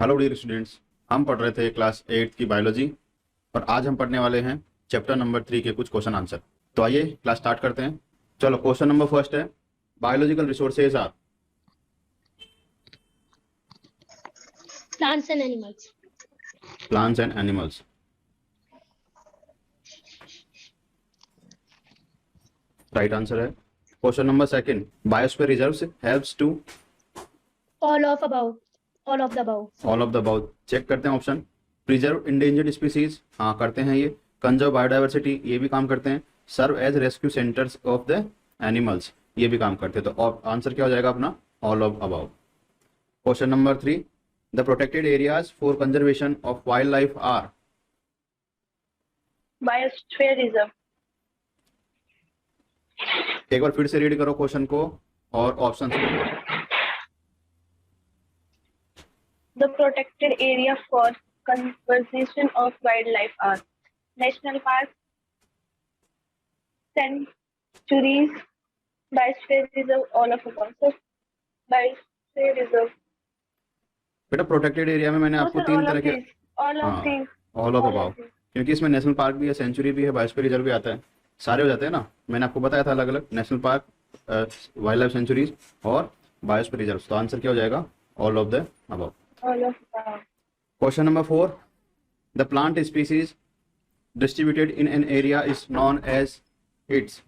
Hello dear students, हम पढ़ रहे थे क्लास 8 की बायोलॉजी और आज हम पढ़ने वाले हैं चैप्टर नंबर 3 के कुछ क्वेश्चन आंसर। तो आइए क्लास स्टार्ट करते हैं। चलो, क्वेश्चन नंबर फर्स्ट है, biological resources are. Plants and animals. Plants and animals. Right answer है। Question number second, biosphere reserves helps to. All of above. All of the above. All of the above. Check करते हैं option. Preserve endangered species, हाँ करते हैं ये। Conserve biodiversity, ये भी काम करते हैं। Serve as rescue centres of the animals, ये भी काम करते हैं। तो आंसर क्या हो जाएगा अपना? All of above. Question number 3, the protected areas for conservation of wildlife are. Biosphere reserve. एक बार फिर से रीड करो क्वेश्चन को और ऑप्शन को। The protected area for conservation of wildlife are national parks, sanctuaries, biosphere reserve, all of above. So biosphere reserve. बेटा protected area में मैंने No, आपको sir, तीन all तरह of के, these. All of these. All of All above, of these. क्योंकि इसमें national park भी है, सेंचुरी भी है, बायोस्फीयर रिजर्व भी आता है, सारे हो जाते हैं ना। मैंने आपको बताया था अलग अलग, national park, wildlife sanctuaries और बायोस्फीयर रिजर्व। तो आंसर क्या हो जाएगा? All of the above. All of above. Question number 4, the plant species distributed in an area is known as its.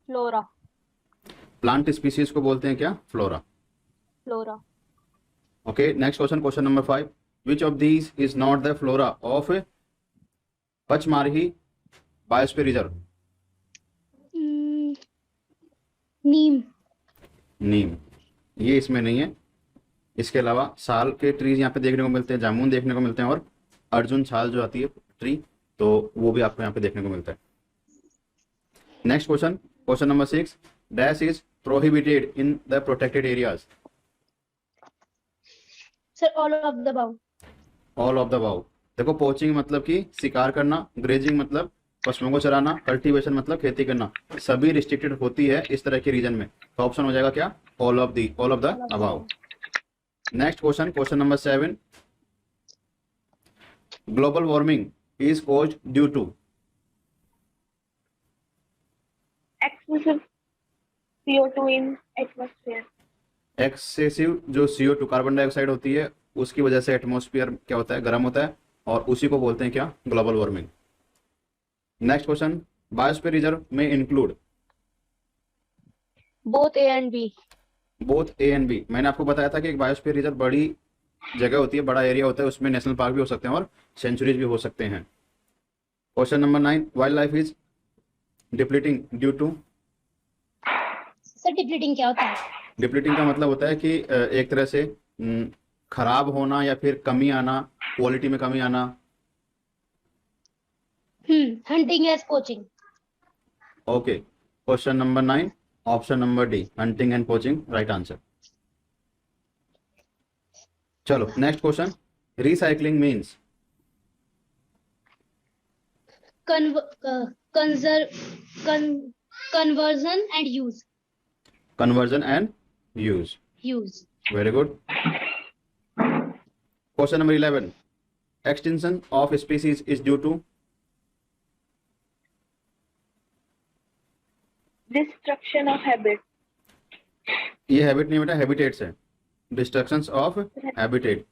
Flora. Plant species को बोलते हैं क्या? Flora. Flora. Okay, next question, question number 5, which of these is not the flora of Pachmarhi biosphere reserve. Neem. नीम, ये इसमें नहीं है। इसके अलावा साल के ट्रीज यहाँ पे देखने को मिलते हैं, जामुन देखने को मिलते हैं और अर्जुन छाल जो आती है ट्री, तो वो भी आपको यहाँ पे देखने को मिलता है। Next question, question number 6, dash is prohibited in the protected areas. Sir, all of the above. All of the about. देखो, पोचिंग मतलब कि शिकार करना, ग्रेजिंग मतलब पशुओं को चराना, कल्टीवेशन मतलब खेती करना, सभी रिस्ट्रिक्टेड होती है इस तरह के रीजन में। तो ऑप्शन हो जाएगा क्या? All of the above. Next question, question number 7, global warming is caused due to. Excessive CO2 in atmosphere. Excessive जो CO2 कार्बन डाइऑक्साइड होती है, उसकी वजह से एटमॉस्फेयर क्या होता है? गर्म होता है, और उसी को बोलते हैं क्या? Global warming. Next question, biosphere reserve में include Both A and B. Both A and B. मैंने आपको बताया था कि एक बायोस्फीयर रिजर्व बड़ी जगह होती है, बड़ा एरिया होता है, उसमें नेशनल पार्क भी हो सकते हैं और सेंचुरीज भी हो सकते हैं। Question number 9, wildlife is depleting due to. Sir, depleting क्या होता है? डिप्लीटिंग का मतलब होता है कि एक तरह से खराब होना या फिर कमी आना, क्वालिटी में कमी आना। Hunting as poaching. Okay, question number 9, option number D, hunting and poaching, right answer. चलो next question, recycling means. Conversion and use. Conversion and use. Use. Very good. Question number 11, extinction of species is due to. Destruction of habit. ये habit नहीं बेटा, habitats है। Destructions of habitat,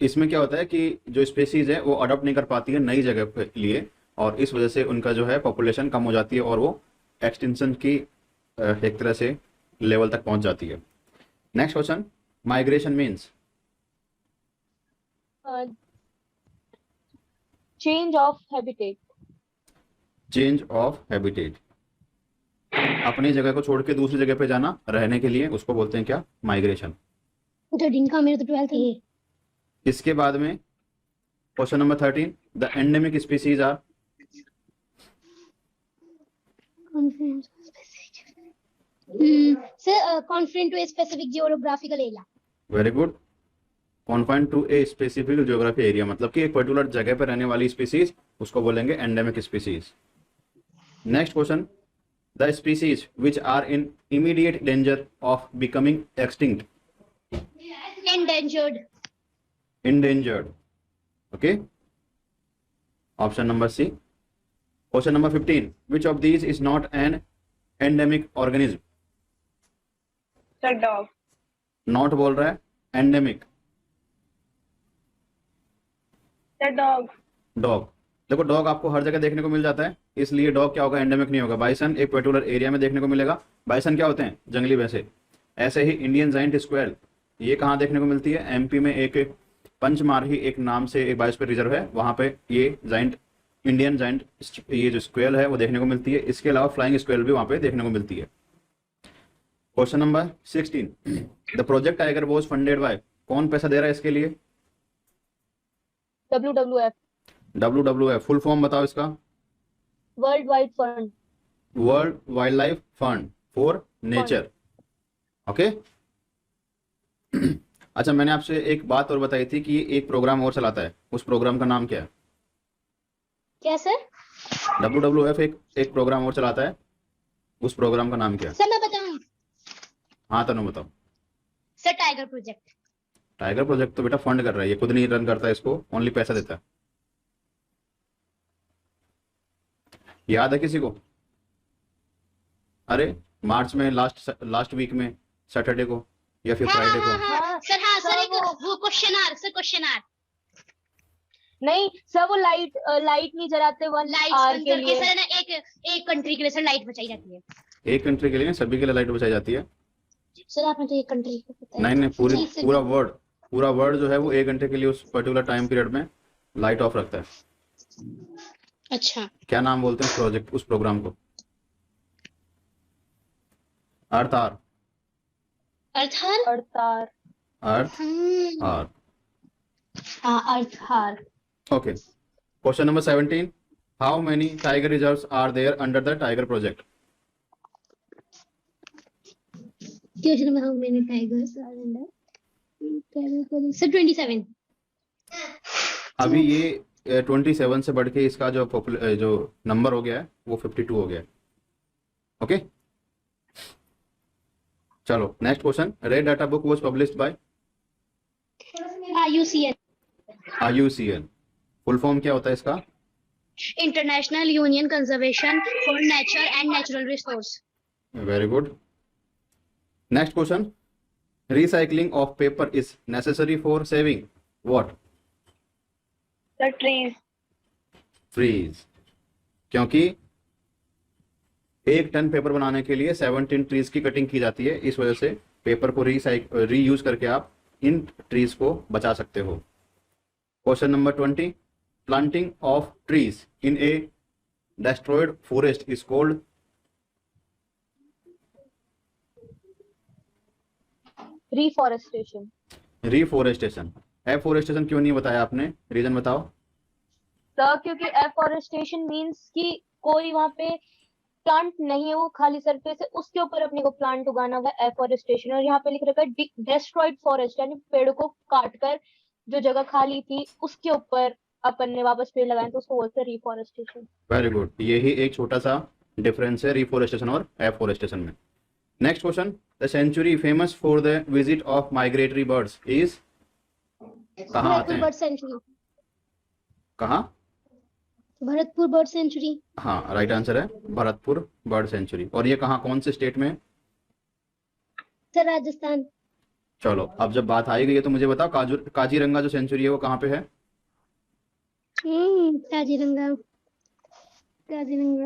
इसमें क्या होता है कि जो स्पीसीज है वो अडॉप्ट नहीं कर पाती है नई जगह के लिए, और इस वजह से उनका जो है पॉपुलेशन कम हो जाती है और वो एक्सटिंक्शन की एक तरह से लेवल तक पहुंच जाती है। Next question, migration means. Change of habitat. Change of habitat, अपनी जगह को छोड़ के दूसरी जगह पे जाना रहने के लिए, उसको बोलते हैं क्या? माइग्रेशन। तो दिन का, मेरे तो 12th है। इसके बाद में question number 13, the endemic species are. Sir, confined to a specific geographical area. Very good. Confined to a specific geography area, मतलब कि एक पर्टिकुलर जगह पर रहने वाली स्पीसीज, उसको बोलेंगे endemic species. Next question, the species which are in immediate danger of becoming extinct. Endangered. endangered. Okay, option number C. Question number 15. Which of these is not an endemic organism? The dog. Not बोल रहा है, endemic. The dog. Dog, देखो dog आपको हर जगह देखने को मिल जाता है, इसलिए डॉग क्या होगा, एंडेमिक नहीं होगा। बाइसन एक पर्टिकुलर एरिया में देखने को मिलेगा। बाइसन क्या होते हैं, जंगली भैंसे। ऐसे ही इंडियन जाइंट स्क्वेल, ये कहाँ देखने को मिलती है, एमपी में एक पंचमार्ही एक नाम से एक बायोस्फीयर रिजर्व है, वहां पे ये जाइंट इंडियन जाइंट ये जो स्क्वेल है वो देखने को मिलती है। इसके अलावा फ्लाइंग स्क्वेल भी वहां पे देखने को मिलती है। Question number 16। The project tiger was funded by, कौन पैसा दे रहा है इसके लिए? WWF, WWF, फुल फॉर्म बताओ इसका। World wide fund. World wild life fund for nature. Okay. अच्छा, मैंने आपसे एक बात और बताई थी कि ये एक प्रोग्राम और चलाता है, उस प्रोग्राम का नाम क्या है? क्या सर? WWF एक प्रोग्राम और चलाता है, उस प्रोग्राम का नाम क्या है? सर मैं बताऊं? हाँ तनु बताओ। Sir tiger project. Tiger project तो बेटा फंड कर रहा है, ये खुद नहीं रन करता है, इसको ओनली पैसा देता है। याद है किसी को? अरे मार्च में लास्ट वीक में सैटरडे को या फिर फ्राइडे को। सर एक वो क्वेश्चन आर नहीं सर, वो लाइट नहीं जलाते वन आवर के लिए। सर ना एक कंट्री के लिए सर लाइट बचाई जाती है। एक कंट्री के लिए, सभी के लिए लाइट बचाई जाती है। सर आपने तो एक कंट्री को पता है। नहीं पूरा वर्ल्ड जो है वो 1 घंटे के लिए उस पर्टिकुलर टाइम पीरियड में लाइट ऑफ रखता है। अच्छा, क्या नाम बोलते हैं उस प्रोग्राम को? अर्थ हार। Okay. Question number 17. How many tiger reserves are there under the tiger project? Question में how many tigers are in the tiger project? Sir 27. अभी ये 27 से बढ़ के इसका जो नंबर हो गया है वो 52 हो गया है। ओके, चलो next question. Red data book was published by IUCN। Full form क्या होता है इसका? International union conservation for nature and natural resource. Very good. Next question. Recycling of paper is necessary for saving what? The trees. Trees, क्योंकि 1 ton paper बनाने के लिए 17 trees की cutting की जाती है, इस वजह से पेपर को रीयूज करके आप इन ट्रीज को बचा सकते हो। Question number 20। Planting of trees in A destroyed forest is called? Reforestation. Reforestation। Afforestation क्यों नहीं बताया आपने, रीजन बताओ। सर क्योंकि एफोरेस्टेशन मींस कि कोई वहाँ पे प्लांट नहीं है, वो खाली सरफेस है, उसके ऊपर अपने को प्लांट उगाना होगा, एफोरेस्टेशन। और यहाँ पे लिख रखा है डेस्ट्रॉयड फॉरेस्ट, यानी पेड़ को काटकर जो जगह खाली थी उसके ऊपर अपन ने वापस पेड़ लगाए, तो उसको बोलते हैं रिफॉरेस्टेशन। वेरी गुड, यही एक छोटा सा डिफरेंस है रिफॉरेस्टेशन और एफोरेस्टेशन में। Next question. The sanctuary famous for the visit of migratory birds is? कहाँ आते हैं? Bird sanctuary. कहाँ? Bharatpur bird sanctuary. हाँ राइट आंसर है भरतपुर बर्ड सेंचुरी। और ये कहाँ, कौन से स्टेट में? सर राजस्थान। चलो अब जब बात आई गई है तो मुझे बताओ काजीरंगा जो सेंचुरी है वो कहाँ पे है? काजीरंगा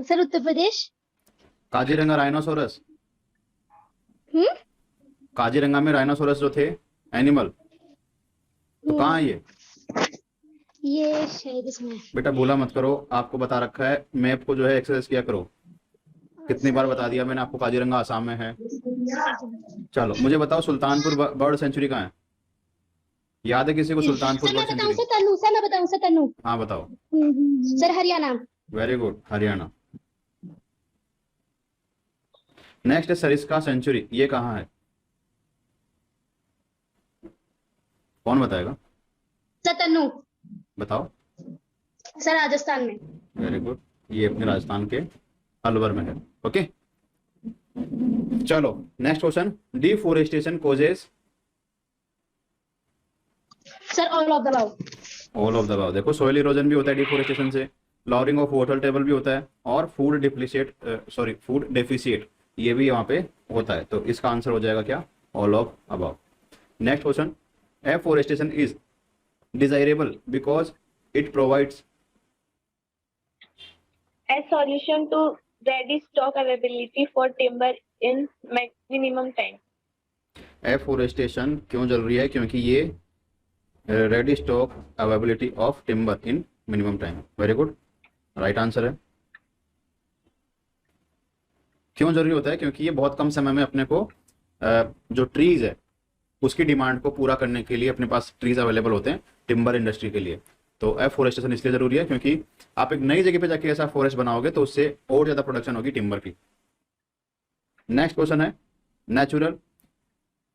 सर उत्तर प्रदेश। काजीरंगा राइनोसोरस। काजीरंगा में राइनोसोरस जो थे एनिमल, तो कहाँ है ये शायद इसमें। बेटा भूला मत करो, आपको बता रखा है, मैप को जो है एक्सरसाइज किया करो। कितनी बार बता दिया मैंने आपको, काजीरंगा आसाम में है। चलो मुझे बताओ सुल्तानपुर बर्ड सेंचुरी कहाँ है? याद है किसी को सुल्तानपुर बर्ड सेंचुरी? सर मैं बताऊं। हाँ बताओ। Sir Haryana. Very good, Haryana. Next है सरिस्का सेंचुरी, ये कहाँ है? कौन बताएगा? सर तन्नू। बताओ। सर राजस्थान में। वेरी गुड, ये अपने राजस्थान के अलवर में है। ओके चलो next question. Deforestation causes? Sir all of the about. All of the above. देखो सोइल इरोजन भी होता है डिफोरेस्टेशन से, लॉरिंग ऑफ वाटर टेबल भी होता है, और फूड डेफिशिएट ये भी यहाँ पे होता है। तो इसका आंसर हो जाएगा क्या? All of above. Next question, afforestation is desirable because it provides A solution to ready stock availability for timber in minimum time. Afforestation क्यों जरूरी है? क्योंकि ये ready stock availability of timber in minimum time. Very good, right answer है। क्यों जरूरी होता है? क्योंकि ये बहुत कम समय में अपने को जो ट्रीज है उसकी डिमांड को पूरा करने के लिए अपने पास ट्रीज अवेलेबल होते हैं टिम्बर इंडस्ट्री के लिए। तो एफोरेस्टेशन इसलिए जरूरी है क्योंकि आप एक नई जगह पे जाके ऐसा फॉरेस्ट बनाओगे तो उससे और ज्यादा प्रोडक्शन होगी टिम्बर की। नेक्स्ट क्वेश्चन है, natural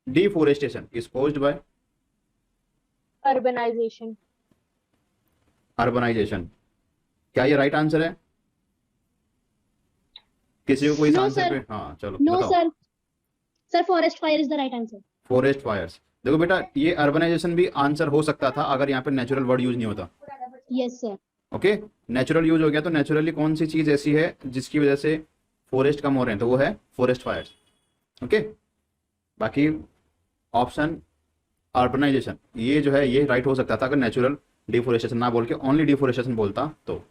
deforestation is caused by urbanisation. Urbanisation. क्या ये राइट आंसर है? किसी को कोई No, आंसर sir. पे? हाँ चलो नो बताओ। Sir, sir forest fire is the right answer. Forest fires. देखो बेटा, ये अर्बनाइजेशन भी आंसर हो सकता था अगर यहाँ पे नेचुरल वर्ड यूज नहीं होता। Yes sir. Okay, natural use हो गया तो नेचुरली कौन सी चीज ऐसी है जिसकी वजह से फॉरेस्ट कम हो रहे हैं, तो वो है फॉरेस्ट फायर्स। ओके, बाकी ऑप्शन अर्बनाइजेशन ये जो है ये राइट हो सकता था अगर नेचुरल डिफोरेस्टेशन ना बोल के ओनली डिफोरेस्टेशन बोलता तो।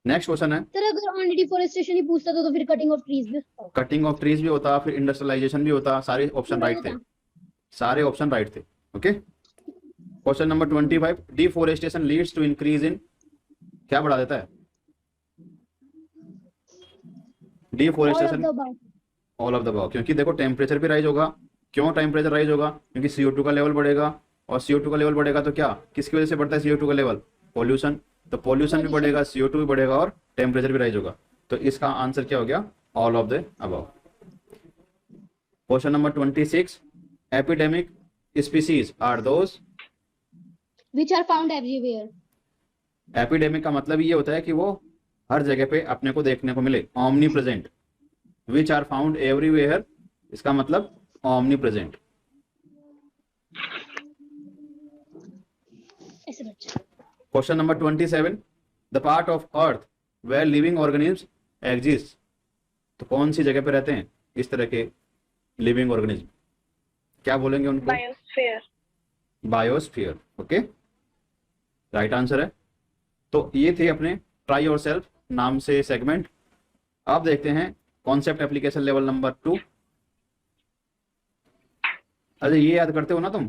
नेक्स्ट क्वेश्चन है, सर अगर ओनली डिफोरेस्टेशन ही पूछता तो फिर कटिंग ऑफ ट्रीज भी होता। कटिंग ऑफ ट्रीज भी होता, फिर इंडस्ट्रियलाइजेशन भी होता, सारे ऑप्शन राइट थे, सारे ऑप्शन राइट थे। Okay, question number 25, deforestation leads to increase in, क्या बढ़ा देता है? Deforestation all of the above. क्योंकि देखो टेम्परेचर भी राइज होगा। क्यों टेम्परेचर राइज होगा? क्योंकि CO2 का लेवल बढ़ेगा, और CO2 का लेवल बढ़ेगा तो क्या, किसकी वजह से बढ़ता है CO2 का लेवल? पॉल्यूशन। तो पॉल्यूशन भी बढ़ेगा, CO2 भी बढ़ेगा, और टेम्परेचर भी राइज होगा। तो इसका आंसर क्या हो गया? All of the above. Question number 26, epidemic species are those. Which are found everywhere. Epidemic का मतलब ये होता है कि वो हर जगह पे अपने को देखने को मिले, omnipresent. Which are found everywhere, इसका मतलब ऑमनी प्रेजेंट। ऐसे बच्चा। Question number 27, the part of earth where living organism exist. तो कौन सी जगह पे रहते हैं इस तरह के लिविंग ऑर्गेनिज्म? क्या बोलेंगे उनको? Biosphere. Biosphere. Okay, right answer है। तो ये थे अपने ट्राई योरसेल्फ नाम से सेगमेंट। अब देखते हैं कॉन्सेप्ट एप्लीकेशन लेवल नंबर 2। अरे ये याद करते हो ना तुम?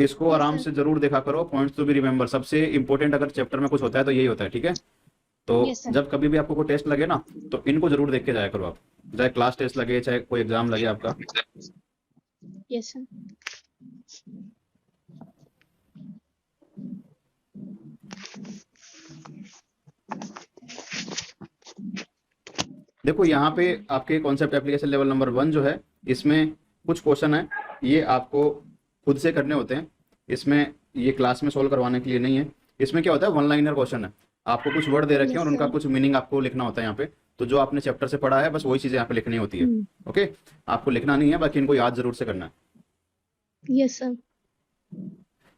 इसको आराम से जरूर देखा करो, पॉइंट्स तो भी रिमेंबर। सबसे इंपॉर्टेंट अगर चैप्टर में कुछ होता है तो यही होता है, ठीक है? तो Yes, sir. जब कभी भी आपको कोई टेस्ट लगे ना तो इनको जरूर देख के जाया करो आप, चाहे क्लास टेस्ट लगे चाहे कोई एग्जाम लगे आपका। Yes sir. देखो यहाँ पे आपके कॉन्सेप्ट एप्लीकेशन लेवल नंबर 1 जो है, इसमें कुछ क्वेश्चन है, ये आपको खुद से करने होते हैं। इसमें ये क्लास में सोल्व करवाने के लिए नहीं है। इसमें क्या होता है, वन लाइनर क्वेश्चन है। आपको कुछ वर्ड दे रखे हैं और उनका कुछ मीनिंग आपको लिखना होता है यहाँ पे। तो जो आपने चैप्टर से पढ़ा है बस वही चीजें यहाँ पे लिखनी होती है। ओके, आपको लिखना नहीं है, बाकी इनको याद जरूर से करना है। Yes sir.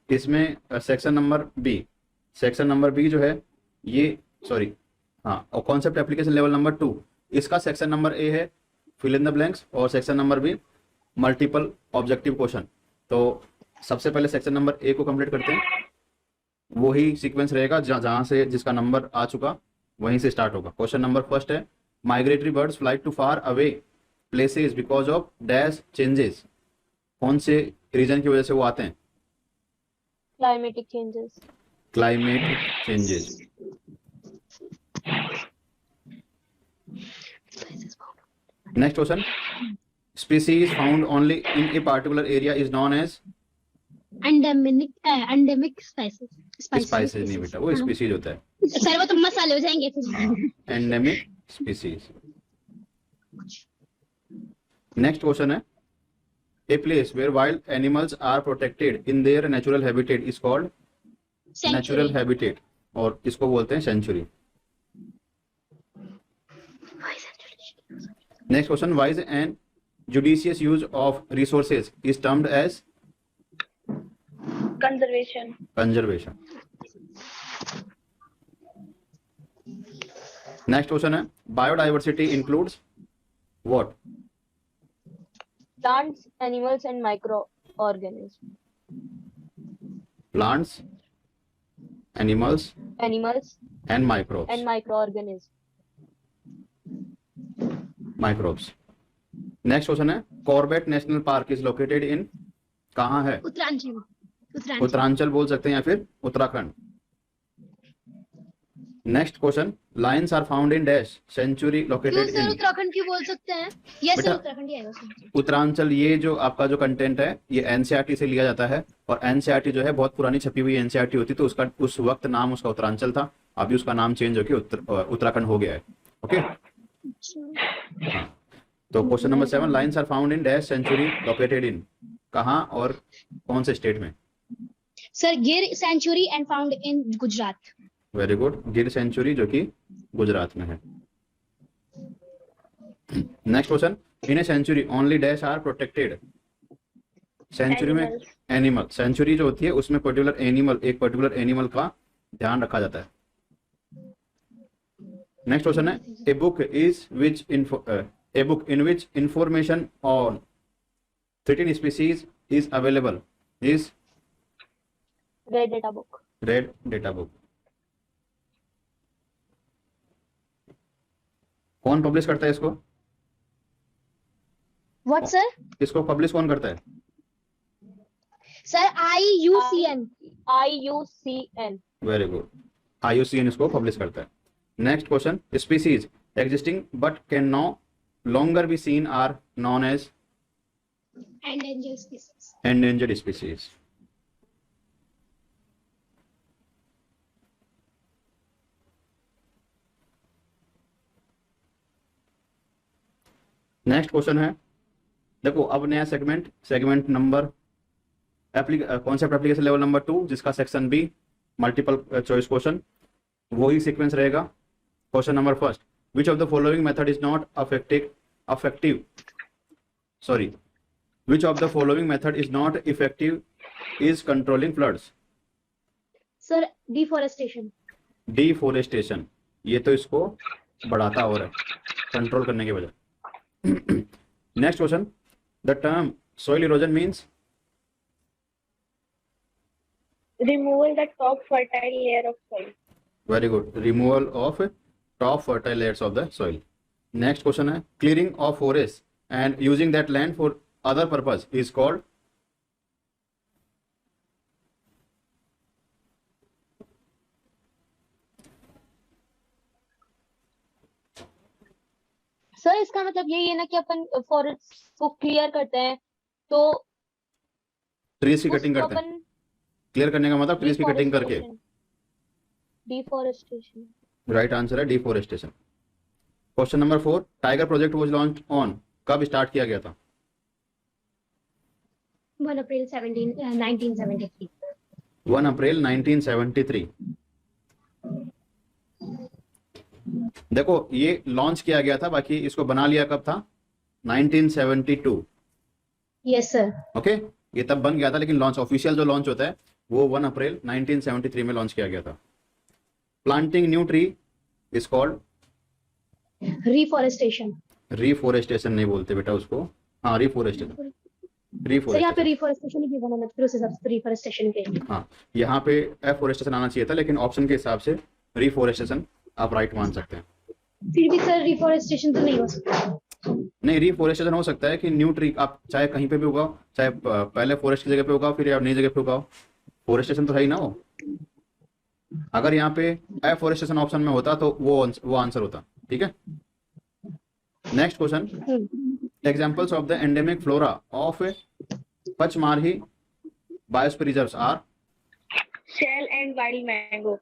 इसमें सेक्शन नंबर बी जो है ये, सॉरी हाँ, और कॉन्सेप्ट एप्लीकेशन लेवल नंबर 2, इसका सेक्शन नंबर ए है फिल इन द ब्लैंक्स, और section number be multiple objective question. तो सबसे पहले सेक्शन नंबर ए को कंप्लीट करते हैं। वही सीक्वेंस रहेगा जहां से जिसका नंबर आ चुका वहीं से स्टार्ट होगा। क्वेश्चन नंबर फर्स्ट है, migratory birds fly to far away places because of dash changes. कौन से रीजन की वजह से वो आते हैं? Climatic changes. Climate changes. Next question, species found only in a particular area is known as. Endemic spices. Spices नहीं बेटा, वो स्पीसीज होता है। सर वो तो मसाले हो जाएंगे फिर। Endemic species. नेक्स्ट क्वेश्चन है, a place where wild animals are protected in their natural habitat is called natural habitat, और इसको बोलते हैं sanctuary. Next question, wise and judicious use of resources is termed as. conservation, conservation. Next question है biodiversity includes what? plants, animals, and microorganisms. Plants, animals Animals and microbes. and microorganisms. Microbes. Next question है Corbett national park is located in, कहाँ है? उत्तरांचल। उत्तरांचल। उत्तरांचल बोल सकते हैं या फिर Uttarakhand. Next question lions are found in dash sanctuary क्यों located sir in. Uttarakhand क्यों बोल सकते हैं? यस बेटा, सर उत्तराखंड ही आएगा सर। उत्तरांचल ये जो आपका जो कंटेंट है ये एनसीईआरटी से लिया जाता है और एनसीईआरटी जो है बहुत पुरानी छपी हुई एनसीईआरटी होती, तो उसका उस वक्त नाम उसका उत्तरांचल था, अभी उसका नाम चेंज होकर उत्तराखंड हो गया है। ओके, हाँ। तो question number 7 lions are found in dash sanctuary located in, कहाँ और कौन से स्टेट में? Sir Gir sanctuary and found in Gujarat. Very good, Gir sanctuary जो कि गुजरात में है। Next question in a sanctuary only dash are protected. Sanctuary में animals, एनिमल, सेंचुरी जो होती है उसमें पर्टिकुलर एनिमल, एक पर्टिकुलर एनिमल का ध्यान रखा जाता है। नेक्स्ट क्वेश्चन है a book is which a book in which information on 13 species is available is Red data book. red data book। कौन पब्लिश करता है इसको? What sir? इसको पब्लिश कौन करता है? Sir IUCN। IUCN. Very good, IUCN इसको पब्लिश करता है। Next question species existing but can no longer be seen are known as endangered species. endangered species। Next question है, देखो अब नया segment number concept application level number 2 जिसका section B multiple choice question, वही sequence रहेगा। Question number first which of the following method is not effective sorry which of the following method is not effective is controlling floods? Sir deforestation. Deforestation, ये तो इसको बढ़ाता हो रहा है control करने के बजाय। Next question the term soil erosion means? removal the top fertile layer of soil, very good, removal of top fertile layers of the soil। next question है clearing of forest and using that land for other purpose is called? Sir इसका मतलब यही है ना कि अपन forest को clear करते हैं तो ट्रीज की कटिंग करते हैं। अपन क्लियर करने का मतलब ट्रीज की कटिंग करके। डिफॉरेस्टेशन। राइट आंसर है deforestation. Question number 4 tiger project was launched on, कब स्टार्ट किया गया था? 1 अप्रैल 1973। 1 अप्रैल 1973। देखो ये लॉन्च किया गया था, बाकी इसको बना लिया कब था? 1972। Yes sir. ओके, ये तब बन गया था लेकिन लॉन्च ऑफिशियल जो लॉन्च होता है वो 1 अप्रैल 1973 में लॉन्च किया गया था। Planting new tree is called? Reforestation. Reforestation नहीं बोलते बेटा उसको, हाँ रिफोरेस्टेशन। सर यहाँ पे रिफॉरेस्टेशन ही बना है, फिर उस हिसाब से रिफॉरेस्टेशन के। हाँ, यहाँ पे एफोरेस्टेशन आना चाहिए था लेकिन ऑप्शन के हिसाब से रिफोरेस्टेशन आप राइट मान सकते हैं। फिर भी सर रिफॉरेस्टेशन तो नहीं हो सकता। नहीं, रिफोरेस्टेशन हो सकता है कि न्यू ट्री आप चाहे कहीं पे भी उगाओ, चाहे पहले फॉरेस्ट की जगह पे उगाओ फिर या नई जगह पे उगाओ, फॉरेस्टेशन तो है ही ना वो। अगर यहाँ पे एफोरेस्टेशन ऑप्शन में होता तो वो आंसर होता। ठीक है, next question examples of the endemic flora of Pachmarhi biosphere reserves are? shell and wild mango,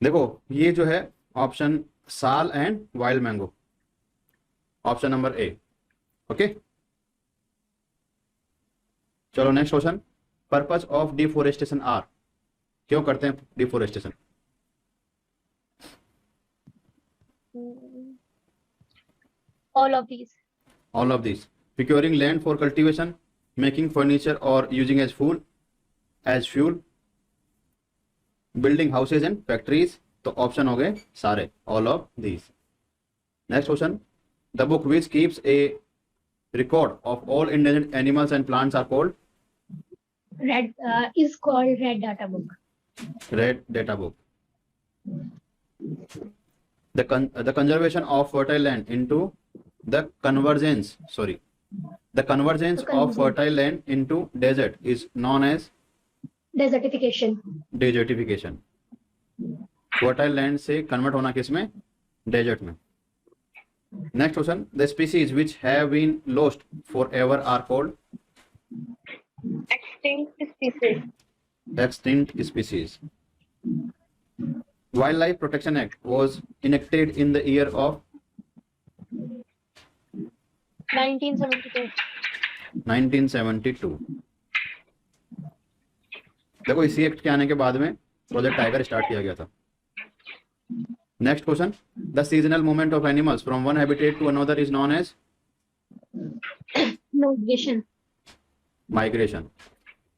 देखो ये जो है ऑप्शन साल and wild mango, option number A. Okay, चलो next question purpose of deforestation are, क्यों करते हैं deforestation? all of these। All of this, procuring land for cultivation, making furniture और using as fuel, building houses and factories. तो option हो गए सारे, all of these. Next question, the book which keeps a record of all endangered animals and plants are called is called red data book. Red data book. The conservation of fertile land into the convergence of fertile land into desert is known as Desertification. desertification। fertile land से convert होना किसमें? Desert में। Next question, the species which have been lost forever are called Extinct species. extinct species। Wildlife Protection Act was enacted in the year of 1972। 1972। देखो इसी act के आने के बाद में प्रोजेक्ट टाइगर स्टार्ट किया गया था। Next question, the seasonal movement of animals from one habitat to another is known as Migration. Migration.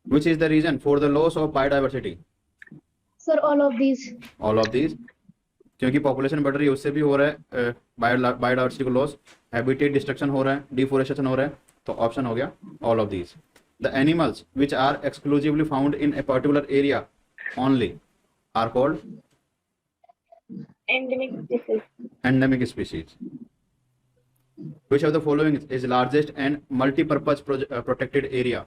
Which is the reason for the loss of biodiversity? Sir, all of these. All of these, क्योंकि population बढ़ रही है उससे भी हो रहा है biodiversity को लॉस, हैबिटेट डिस्ट्रक्शन हो रहा है, डिफोरेस्टेशन हो रहा है। तो ऑप्शन हो गया all of these. The animals which are exclusively found in a particular area only are called Endemic species. endemic species। which of the following is largest and multi-purpose protected area?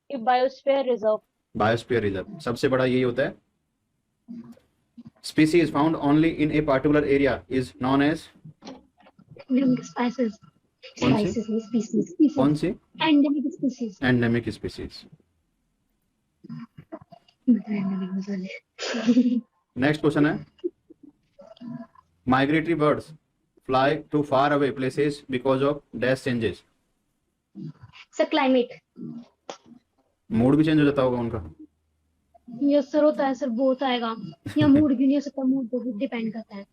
Biosphere reserve. Biosphere reserve सबसे बड़ा यही होता है। species found only in a particular area is known as Endemic species. कौन सी? Species नहीं, species. Species. कौन सी? Endemic species. endemic species। Endemic मसाले। Next question है, migratory birds fly to far away places because of dash changes। Sir, climate. Mood भी change हो जाता होगा उनका। यस सर, होता है सर, बहुत आएगा। या मूड भी नहीं हो सकता, मूड पे डिपेंड करता है।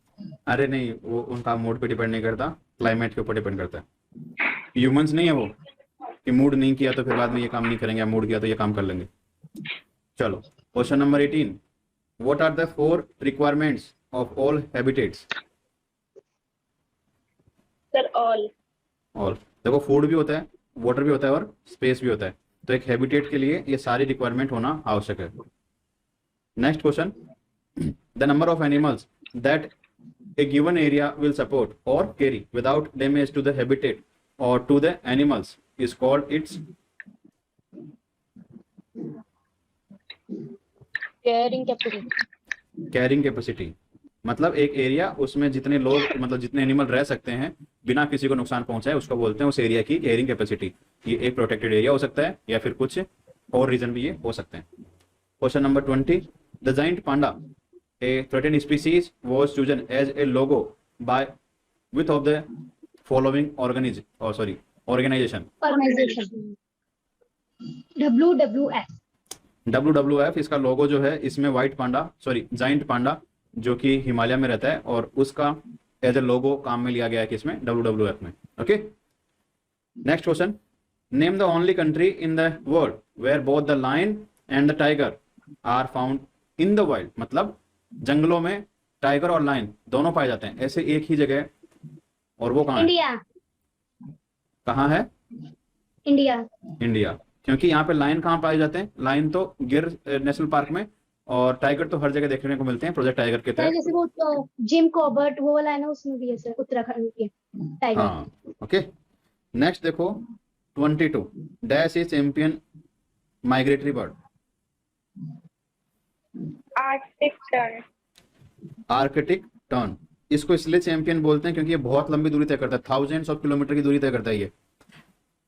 अरे नहीं, वो उनका मूड पे डिपेंड नहीं करता, क्लाइमेट के ऊपर डिपेंड करता है। ह्यूमंस नहीं है वो कि मूड नहीं किया तो फिर बाद में ये काम नहीं करेंगे, मूड किया तो ये काम कर लेंगे। चलो question number 18, what are the 4 requirements of all habitats? Sir, all. और देखो फूड भी होता है, वाटर भी होता है और स्पेस भी होता है। तो एक हैबिटेट के लिए ये सारी रिक्वायरमेंट होना आवश्यक है। Next question, the number of animals that a given area will support or carry without damage to the habitat or to the animals is called its carrying capacity. carrying capacity। मतलब एक area, उसमें जितने लोग मतलब जितने animal रह सकते हैं बिना किसी को नुकसान पहुंचाए, उसको बोलते हैं उस एरिया की कैरिंग कैपेसिटी। ये एक प्रोटेक्टेड एरिया हो सकता है या फिर कुछ और रीजन भी ये हो सकते हैं। Question number 20, the giant panda a threatened species was chosen as a logo by which of the following organization? Organization. WWF. WWF इसका लोगो जो है, इसमें जाइंट पांडा जो कि हिमालय में रहता है और उसका एज ए लोगो काम में लिया गया है किसमें? WWF में। Okay, next question, name the only country in the world where both the lion and the tiger are found in the wild. मतलब जंगलों में टाइगर और लायन दोनों पाए जाते हैं, ऐसे एक ही जगह, और वो कहाँ है? इंडिया। कहाँ है? इंडिया। इंडिया, क्योंकि यहाँ पे लायन कहाँ पाए जाते हैं? लायन तो गिर नेशनल पार्क में, और टाइगर तो हर जगह देखने को मिलते हैं प्रोजेक्ट टाइगर के तहत। जैसे वो जिम कॉर्बेट वो वाला है ना, उसमें भी है सर, उत्तराखंड के टाइगर। हाँ, ओके। नेक्स्ट देखो 22, dash is champion migratory bird. Arctic tern. Arctic tern, इसको इसलिए चैंपियन बोलते हैं क्योंकि ये बहुत लंबी दूरी तय करता है, थाउजेंड्स ऑफ किलोमीटर की दूरी तय करता है। ये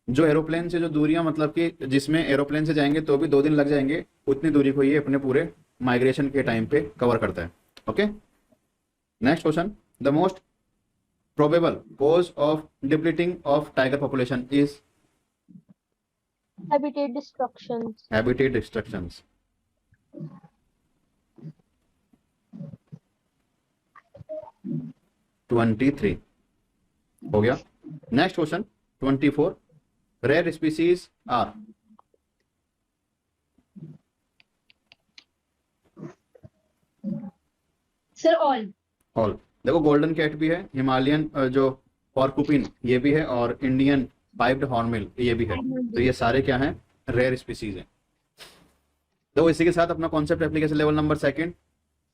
जो एरोप्लेन से जो दूरियां, मतलब कि जिसमें एरोप्लेन से जाएंगे तो भी 2 दिन लग जाएंगे, उतनी दूरी को ये अपने पूरे माइग्रेशन के टाइम पे कवर करता है। Okay, next question, the most probable cause of depleting of tiger population is habitat destructions. Habitat destructions. (23) हो गया। Next question 24, rare species are, sir all. All. देखो गोल्डन कैट भी है, हिमालयन जो पॉर्कुपिन ये भी है, और इंडियन पाइप्ड हॉर्नबिल ये भी है। तो ये सारे क्या हैं, रेयर स्पीसीज हैं। तो इसी के साथ अपना कॉन्सेप्ट एप्लीकेशन लेवल नंबर 2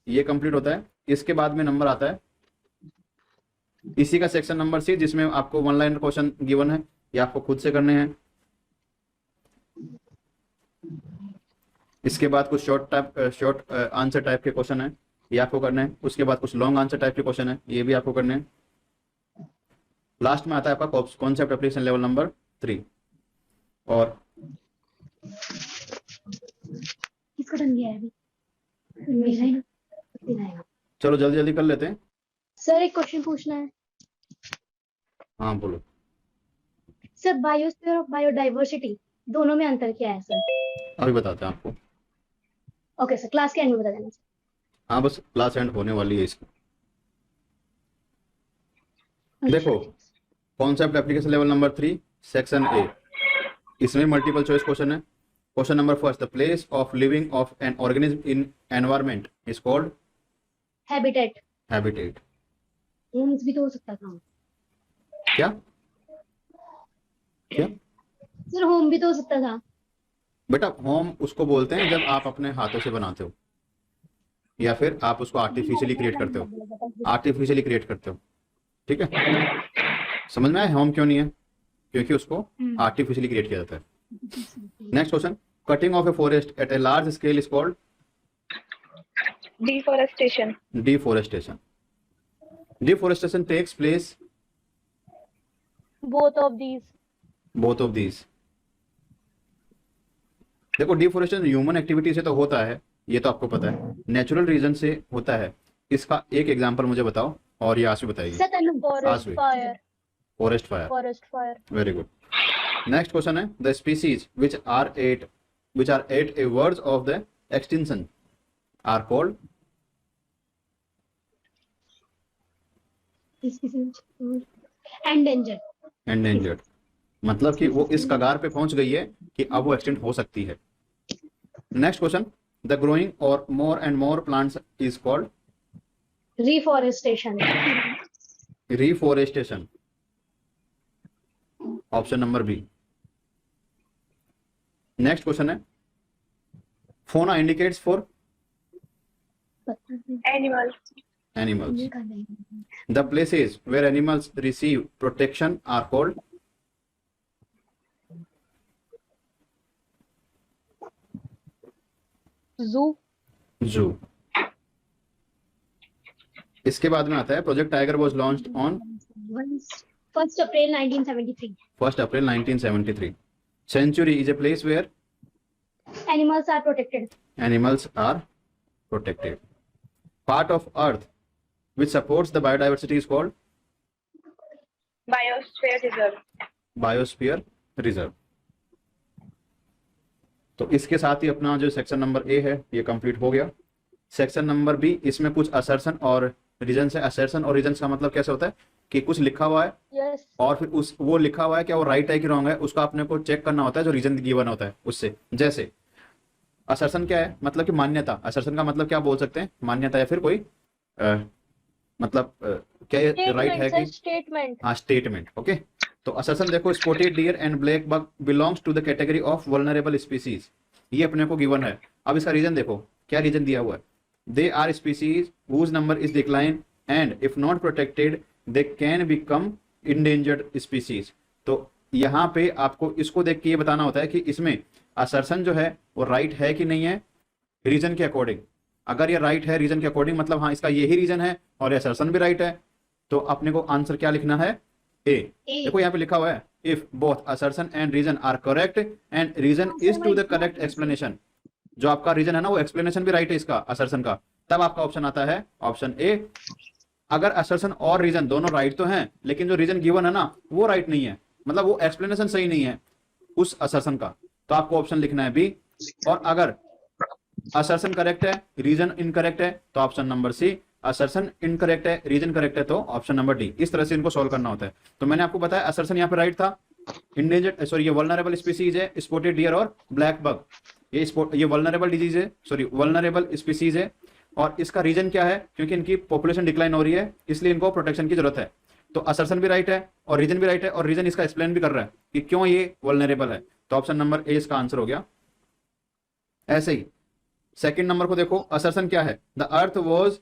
ये कंप्लीट होता है। इसके बाद में नंबर आता है इसी का सेक्शन नंबर C, जिसमें आपको 1 लाइन क्वेश्चन गिवन है, ये आपको खुद से करने हैं। इसके बाद कुछ शॉर्ट आंसर टाइप के क्वेश्चन है, ये आपको करने हैं। उसके बाद कुछ लॉन्ग आंसर टाइप के क्वेश्चन है, ये भी आपको करने हैं। लास्ट में आता है आपका कॉन्सेप्ट एप्लीकेशन लेवल नंबर 3। और किसका टर्न गया है अभी? मेरा ही ना, तेरा आएगा। चलो जल्दी जल्दी कर लेते हैं। सर एक क्वेश्चन पूछना है। हाँ बोलो। सर बायोस्फीयर और बायोडाइवर्सिटी दोनों में अंतर क्या है सर? अभी बताते हैं आपको। ओके सर, क्लास के एंड में बता देना सर। हाँ बस क्लास एंड होने वाली है इसकी। देखो concept application level number 3 section A, इसमें मल्टीपल चॉइस क्वेश्चन है। Question number first, the place of living of an organism in environment is called habitat. Habitat. Homes भी तो हो सकता था क्या क्या सर, होम भी तो हो सकता था। बेटा होम उसको बोलते हैं जब आप अपने हाथों से बनाते हो, या फिर आप उसको आर्टिफिशियली क्रिएट करते हो, आर्टिफिशियली क्रिएट करते हो। ठीक है, समझ में आया होम क्यों नहीं है? क्योंकि उसको आर्टिफिशियली क्रिएट किया जाता है। Next question, cutting of a forest at a large scale is called deforestation. Deforestation. Deforestation takes place both of these. Both of these. देखो डिफोरेस्टेशन ह्यूमन एक्टिविटी से तो होता है, ये तो आपको पता है, नेचुरल रीजन से होता है। इसका एक एग्जांपल मुझे बताओ, और ये आशु बताएगी। Forest Aswi. fire. Forest fire, Forest fire. Very good. Next question है, the species which are at a words of the extinction are called endanger. Endangered. मतलब कि वो इस कगार पे पहुंच गई है कि अब वो एक्सटिंक्ट हो सकती है। नेक्स्ट क्वेश्चन, द ग्रोइंग और more and more plants is called reforestation. Reforestation, option number B. Next question है, fauna indicates for Animals. Animals. The places where animals receive protection are called Zoo. Zoo. इसके बाद में आता है, project tiger was launched on 1 April 1973। 1 April 1973। Sanctuary is a place where animals are protected. animals are protected. Part of earth which supports the biodiversity is called Biosphere reserve. biosphere reserve. तो इसके साथ ही अपना जो section number A है ये complete हो गया। Section number B, इसमें कुछ असर्शन और रीजन है। असर्शन और रीजन का मतलब कैसे होता है कि कुछ लिखा हुआ है Yes. और फिर उस वो लिखा हुआ है क्या वो राइट है कि रॉन्ग है, उसका अपने को चेक करना होता है जो रीजन गिवन होता है उससे। जैसे असर्शन क्या है, मतलब कि मान्यता। असर्शन का मतलब क्या बोल सकते हैं, मान्यता या फिर कोई मतलब क्या ये राइट है Statement, कि sir, statement. हाँ स्टेटमेंट। ओके, तो असर्शन देखो, spotted deer and blackbuck belongs to the category of vulnerable species, ये अपने को गिवन है। अब इसका रीजन देखो, क्या रीजन दिया हुआ है, they are species whose number is decline and if not protected they can become endangered species. तो यहाँ पे आपको इसको देख के ये बताना होता है कि इसमें असर्शन जो है वो राइट है कि नहीं है रीजन के अकॉर्डिंग। अगर ये राइट है रीजन के अकॉर्डिंग, मतलब हाँ इसका यही रीजन है और ये असर्शन भी राइट है, तो अपने को आंसर क्या लिखना है, ए। देखो यहाँ पे लिखा हुआ है, if both assertion and reason are correct and reason is to the correct explanation. जो आपका रीजन है ना वो एक्सप्लेनेशन भी राइट है इसका असर्शन का, तब आपका ऑप्शन आता है ऑप्शन ए। अगर असर्शन और रीजन दोनों राइट तो हैं, लेकिन जो रीजन गिवन है ना वो राइट नहीं है, मतलब वो एक्सप्लेनेशन सही नहीं है उस असर्शन का, तो आपको ऑप्शन लिखना है बी। और अगर असर्शन करेक्ट है रीजन इनकरेक्ट है तो option number C. Assertion incorrect है रीजन करेक्ट है तो ऑप्शन नंबर डी। इस तरह से इनको सॉल्व करना होता है। तो मैंने आपको बताया असर्शन यहाँ पे राइट था, इंडेंजर्ड सॉरी ये वल्नरेबल स्पीसीज है स्पॉटेड डियर और ब्लैक बग। ये वल्नरेबल डिजीज है, सॉरी वल्नरेबल स्पीसीज है। और इसका रीजन क्या है? क्योंकि इनकी पॉपुलेशन डिक्लाइन हो रही है, इसलिए इनको प्रोटेक्शन की जरूरत है। तो असर्शन भी राइट है और रीजन भी राइट है, और रीजन इसका एक्सप्लेन भी कर रहा है कि क्यों ये वल्नरेबल है। तो ऑप्शन नंबर ए इसका आंसर हो गया। ऐसे ही सेकंड नंबर को देखो, असर्शन क्या है? The earth was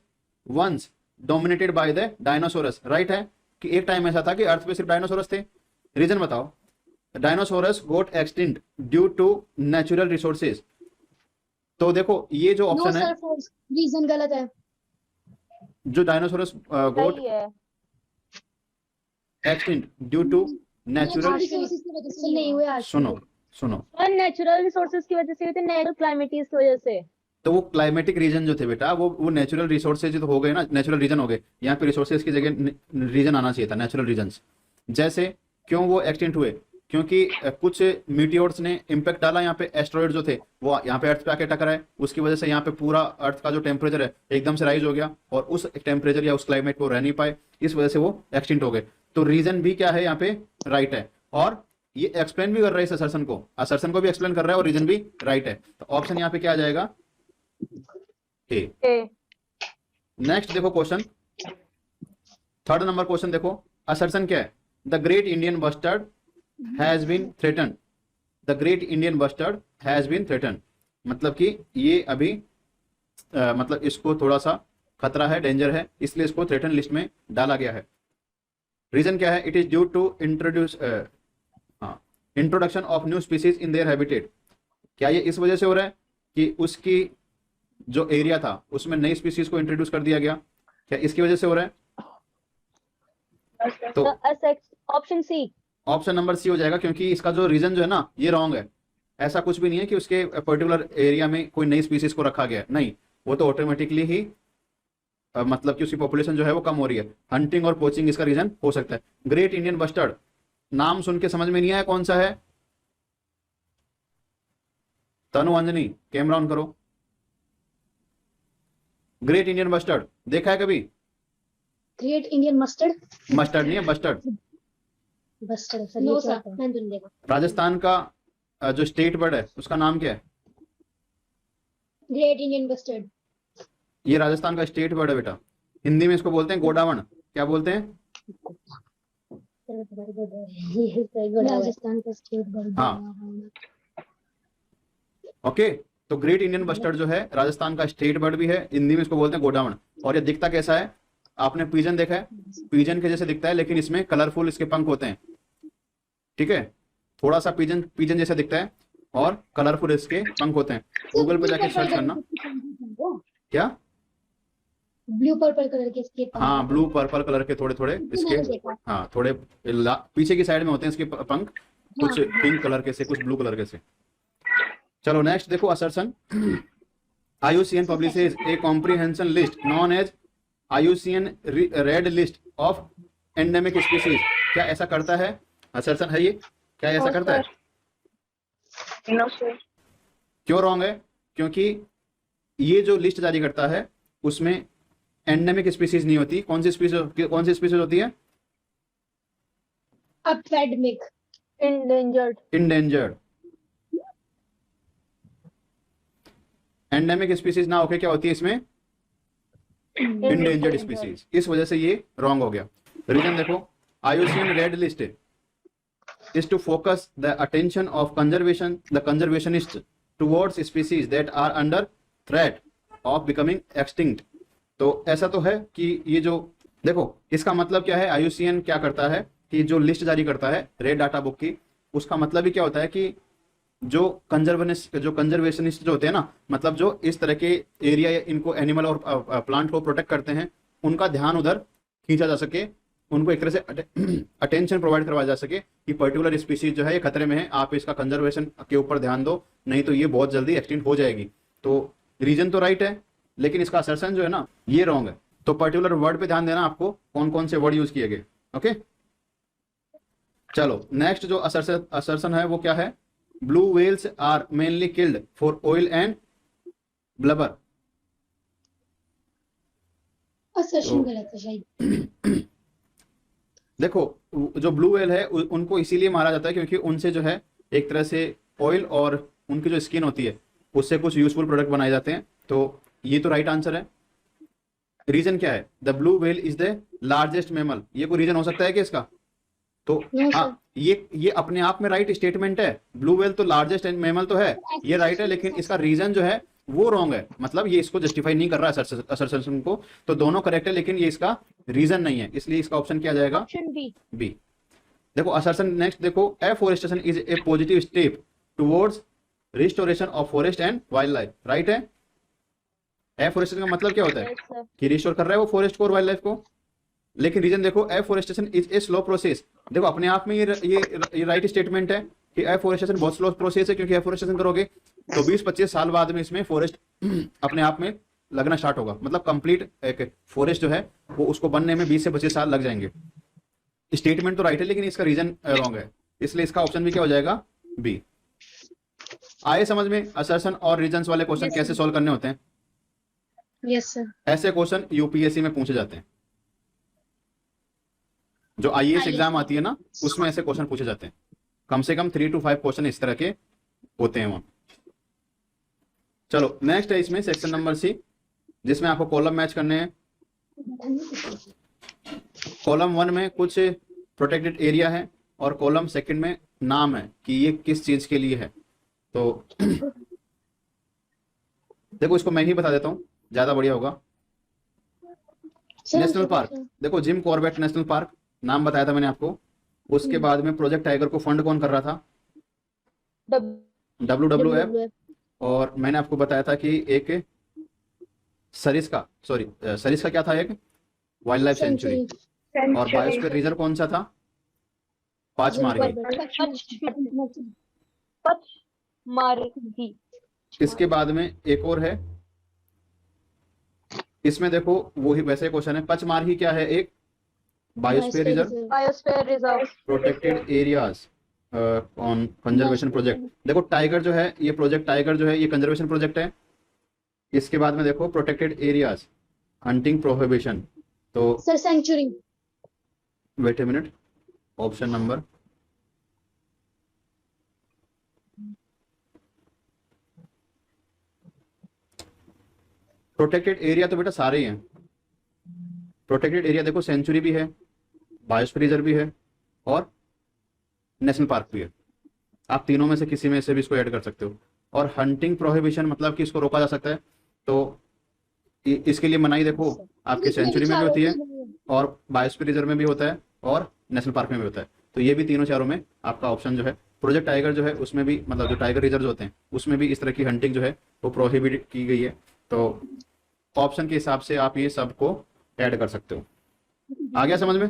once dominated by the dinosaurs. Right है कि एक टाइम ऐसा था कि अर्थ पे सिर्फ डायनासोरस थे। रीजन बताओ। Dinosaurs got extinct due to natural resources. तो देखो ये जो नो ऑप्शन है, सर फॉल्स, रीजन गलत है। जो डायनासोरस गोट सही है। Extinct due to natural, resources की वजह से नहीं हुए आज। सुनो सुनो, और नेचुरल रिसोर्सेज की वजह से हुए थे, नेचुरल क्लाइमेटीज की वजह से। तो वो क्लाइमेटिक रीजन जो थे बेटा, वो नेचुरल रिसोर्सेज तो हो गए ना, नेचुरल रीजन हो गए। यहाँ पे रिसोर्सेज की जगह रीजन आना चाहिए था, नेचुरल रीजन्स। जैसे क्यों वो एक्सटिंक्ट हुए? क्योंकि कुछ मीटियोर्स ने इम्पैक्ट डाला यहाँ पे, एस्ट्रॉइड जो थे वो यहाँ पे अर्थ पे आके टकराए, उसकी वजह से यहाँ पे पूरा अर्थ का जो टेम्परेचर है एकदम से राइज हो गया, और उस टेम्परेचर या उस क्लाइमेट को रह नहीं पाए, इस वजह से वो एक्सटिंक्ट हो गए। तो रीजन भी क्या है यहाँ पे? राइट है। और ये एक्सप्लेन भी कर रहा है इस असर्शन को भी एक्सप्लेन कर रहा है, और रीजन भी राइट है। तो ऑप्शन यहाँ पे क्या आ जाएगा? ए। ए। नेक्स्ट देखो क्वेश्चन, थर्ड नंबर क्वेश्चन देखो। असर्शन क्या है? The great Indian bustard has been threaten. The great Indian bustard has been threaten, मतलब कि ये अभी मतलब इसको थोड़ा सा खतरा है, डेंजर है, इसलिए इसको थ्रेटन लिस्ट में डाला गया है। रीजन क्या है? It is due to introduction of new species in their habitat. क्या ये इस वजह से हो रहा है कि उसकी जो एरिया था उसमें नई स्पीसीज को इंट्रोड्यूस कर दिया गया? क्या इसकी वजह से हो रहा है? तो option C. Option number C हो जाएगा, क्योंकि इसका जो रीजन जो है ना ये रॉन्ग है। ऐसा कुछ भी नहीं है कि उसके पर्टिकुलर एरिया में कोई नई स्पीसीज को रखा गया है, नहीं, वो तो ऑटोमेटिकली ही मतलब कि उसकी पॉपुलेशन जो है वो कम हो रही है। हंटिंग और पोचिंग इसका रीजन हो सकता है। ग्रेट इंडियन बस्टर्ड नाम सुन के समझ में नहीं आया कौन सा है? तनु अंजनी कैमरा ऑन करो। ग्रेट इंडियन बस्टर्ड देखा है कभी? ग्रेट इंडियन मस्टर्ड, मस्टर्ड नहीं है, bustard. Bustard sir, no sir मैंने तो नहीं देखा। राजस्थान का जो स्टेट बर्ड है उसका नाम क्या है? Great Indian bustard. ये राजस्थान का स्टेट बर्ड है बेटा। हिंदी में इसको बोलते हैं गोडावण। क्या बोलते हैं? राजस्थान का स्टेट बर्ड। हाँ। ओके, तो ग्रेट इंडियन बस्टर्ड जो है राजस्थान का स्टेट बर्ड भी है, हिंदी में इसको बोलते हैं गोडावण। और ये दिखता कैसा है? आपने पीजन देखा है? पीजन के जैसे दिखता है, लेकिन इसमें कलरफुल इसके पंख होते हैं। ठीक है, थोड़ा सा पीजन जैसा दिखता है और कलरफुल इसके पंख होते हैं। गूगल पे जाके सर्च करना। क्या? ब्लू पर्पल कलर के इसके पंख। हाँ, ब्लू पर्पल कलर के थोड़े थोड़े इसके, हाँ थोड़े पीछे की साइड में होते हैं इसके पंख, कुछ पिंक कलर के से, कुछ ब्लू कलर के से। चलो नेक्स्ट देखो, assertion. IUCN publishes a comprehensive list known as IUCN Red List of Endemic Species। क्या ऐसा करता है? असर्शन है ये, क्या ऐसा करता है? No sir. क्यों रॉन्ग है? क्योंकि ये जो लिस्ट जारी करता है उसमें एंडेमिक स्पीसीज नहीं होती। कौन सी स्पीसीज होती है? Epidemic, endangered. एंडेमिक स्पीसीज ना होके क्या होती है इसमें? Endangered species. इस वजह से ये रॉन्ग हो गया। रीजन देखो, IUCN red list is to focus the attention of conservationists towards species that are under threat of becoming extinct। तो ऐसा तो है कि ये जो देखो, इसका मतलब क्या है? IUCN क्या करता है कि जो लिस्ट जारी करता है रेड डाटा बुक की, उसका मतलब ही क्या होता है कि जो कंजर्वेशनिस्ट जो होते हैं ना, मतलब जो इस तरह के एरिया या इनको एनिमल और प्लांट को प्रोटेक्ट करते हैं, उनका ध्यान उधर खींचा जा सके, उनको एक तरह से अटेंशन प्रोवाइड करवाया जा सके कि पर्टिकुलर स्पीसीज जो है ये खतरे में है, आप इसका कंजर्वेशन के ऊपर ध्यान दो, नहीं तो ये बहुत जल्दी एक्सटिंक्ट हो जाएगी। तो रीजन तो राइट है, लेकिन इसका असर्शन जो है ना ये रॉन्ग है। तो पर्टिकुलर वर्ड पे ध्यान देना आपको, कौन कौन से वर्ड यूज किए गए। ओके, चलो नेक्स्ट जो असर्शन है वो क्या है? Blue whales are mainly killed for oil and blubber. Assertion गलत है शायद। देखो जो ब्लू व्हेल है उनको इसीलिए मारा जाता है क्योंकि उनसे जो है एक तरह से ऑयल और उनकी जो स्किन होती है उससे कुछ यूजफुल प्रोडक्ट बनाए जाते हैं। तो ये तो राइट आंसर है। रीजन क्या है? The blue whale is the largest mammal. ये कोई रीजन हो सकता है कि इसका? तो No, हाँ, sir. ये अपने आप में राइट स्टेटमेंट है। ब्लू व्हेल तो लार्जेस्ट मैमल तो है, ये राइट है, लेकिन इसका रीजन जो है वो रॉन्ग है। मतलब ये इसको जस्टिफाई नहीं कर रहा है असर्शन को। तो दोनों करेक्ट है लेकिन ये इसका रीजन नहीं है, इसलिए इसका ऑप्शन क्या जाएगा? Option B. बी। देखो असर्शन नेक्स्ट देखो, afforestation is a positive step towards restoration of forest and wildlife. Right है? एफोरेस्टेशन का मतलब क्या होता है? Yes sir. कि रिस्टोर कर रहा है वो फॉरेस्ट को और वाइल्ड लाइफ को। लेकिन रीजन देखो, afforestation is a slow process. देखो अपने आप में ये राइट स्टेटमेंट है कि एफोरेस्टेशन बहुत स्लो प्रोसेस है, क्योंकि एफोरेस्टेशन करोगे तो 20-25 साल बाद में इसमें फॉरेस्ट अपने आप में लगना स्टार्ट होगा। मतलब कंप्लीट एक फॉरेस्ट जो है वो उसको बनने में 20 से 25 साल लग जाएंगे। स्टेटमेंट तो राइट है लेकिन इसका रीजन रॉन्ग है, इसलिए इसका ऑप्शन भी क्या हो जाएगा? बी। आए समझ में असर्शन और रीजंस वाले क्वेश्चन Yes, कैसे sir. सॉल्व करने होते हैं? Yes, sir. ऐसे क्वेश्चन यूपीएससी में पूछे जाते हैं। जो आईएएस एग्जाम आती है ना, उसमें ऐसे क्वेश्चन पूछे जाते हैं। कम से कम 3 to 5 क्वेश्चन इस तरह के होते हैं वहां। चलो नेक्स्ट है इसमें सेक्शन नंबर सी, जिसमें आपको कॉलम मैच करने हैं। कॉलम 1 में कुछ प्रोटेक्टेड एरिया है और कॉलम सेकंड में नाम है कि ये किस चीज के लिए है। तो देखो इसको मैं ही बता देता हूँ, ज्यादा बढ़िया होगा। Sir, national sir, park, sir. देखो जिम कॉर्बेट नेशनल पार्क नाम बताया था मैंने आपको। उसके बाद में प्रोजेक्ट टाइगर को फंड कौन कर रहा था? WWF। WWF. और मैंने आपको बताया था कि एक सरिस्का क्या था? एक वाइल्ड लाइफ सेंचुरी। और बायोस्फीयर रिजर्व कौन सा था? पाचमार्गी। पचमार्गी। इसके बाद में एक और है, इसमें देखो वही वैसे क्वेश्चन है। पचमार्गी क्या है? एक biosphere reserve, biosphere reserve. Protected areas on conservation project. देखो टाइगर जो है, ये प्रोजेक्ट टाइगर जो है ये कंजर्वेशन प्रोजेक्ट है। इसके बाद में देखो प्रोटेक्टेड एरियाज, हंटिंग प्रोहिबिशन। तो Sir, sanctuary. Wait a minute, option number protected area तो बेटा सारे ही हैं। प्रोटेक्टेड एरिया देखो सेंचुरी भी है, बायोस्फीयर रिजर्व भी है और नेशनल पार्क भी है। आप तीनों में से किसी में से भी इसको ऐड कर सकते हो। और हंटिंग प्रोहिबिशन मतलब कि इसको रोका जा सकता है, तो इसके लिए मनाही देखो आपके सेंचुरी में भी होती है और बायोस्फीयर रिजर्व में भी होता है और नेशनल पार्क में भी होता है। तो ये भी तीनों चारों में आपका ऑप्शन जो है, प्रोजेक्ट टाइगर जो है उसमें भी, मतलब जो टाइगर रिजर्व होते हैं उसमें भी इस तरह की हंटिंग जो है वो प्रोहिबिट की गई है। तो ऑप्शन के हिसाब से आप ये सबको ऐड कर सकते हो। आ गया समझ में?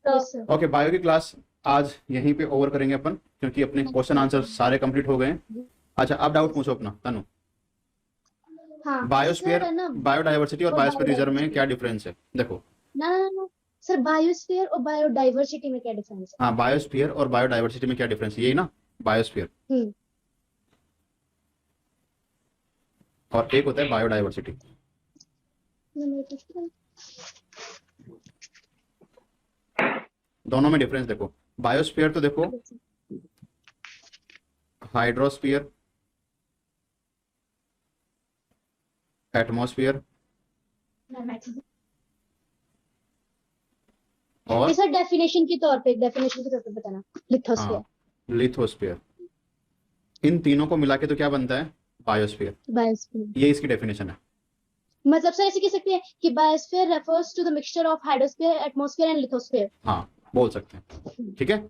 Yes, sir. ओके, बायो की क्लास आज यहीं पे ओवर करेंगे अपन, क्योंकि अपने क्वेश्चन आंसर सारे कंप्लीट हो गए हैं। अच्छा, आप डाउट पूछो अपना तनु। हाँ. बायोस्फीयर, Sir, है ना? बायोडाइवर्सिटी और और बायोस्फीयर रिजर्व में biodiversity. क्या डिफरेंस है? देखो ना. सर बायोस्फीयर और बायोडाइवर्सिटी में क्या डिफरेंस है? हाँ, बायोस्फीयर और बायोडाइवर्सिटी में क्या डिफरेंस है, यही ना? बायोस्फीयर और एक होता है बायोडाइवर्सिटी। दोनों में डिफरेंस देखो। बायोस्फीयर तो देखो हाइड्रोस्फीयर, एटमॉस्फेयर और सर डेफिनेशन के तौर पे बताना। लिथोस्फीयर. हाँ, लिथोस्फीयर। इन तीनों को मिला के तो क्या बनता है? बायोस्फीयर। बायोस्फीयर ये इसकी डेफिनेशन है। मतलब सर ऐसे कह सकते हैं कि biosphere refers to the mixture of hydrosphere, atmosphere and lithosphere. हाँ, बोल सकते हैं। ठीक है।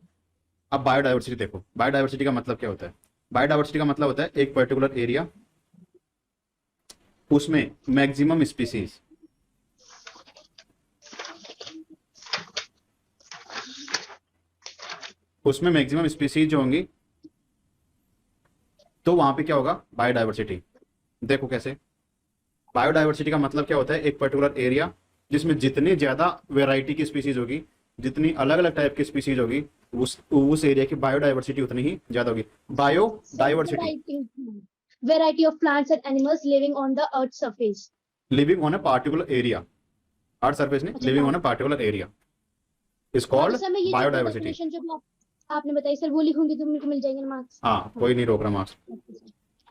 अब बायोडाइवर्सिटी देखो, बायोडाइवर्सिटी का मतलब क्या होता है? बायोडाइवर्सिटी का मतलब होता है एक पर्टिकुलर एरिया, उसमें मैक्सिमम स्पीसीज, उसमें मैक्सिमम स्पीसीज जो होंगी तो वहां पे क्या होगा? बायोडाइवर्सिटी। देखो कैसे, बायोडाइवर्सिटी का मतलब क्या होता है? एक पर्टिकुलर एरिया जिसमें जितनी ज्यादा वैरायटी की स्पीसीज होगी, जितनी अलग अलग टाइप की स्पीसीज होगी, उस एरिया की बायोडाइवर्सिटी उतनी ही ज्यादा होगी। Biodiversity, variety of plants and animals living on the earth's surface. Living on a particular area. Earth surface नहीं, अच्छा, living on a particular area is और कॉल्ड सर मैं ये बायोडाइवर्सिटी। डेफिनेशन जो आपने बताई सर वो लिखूंगी तो मेरे को मिल जाएंगे मार्क्स। हाँ, कोई नहीं रोक रहा मार्क्स,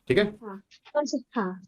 ठीक है। हाँ और सर हाँ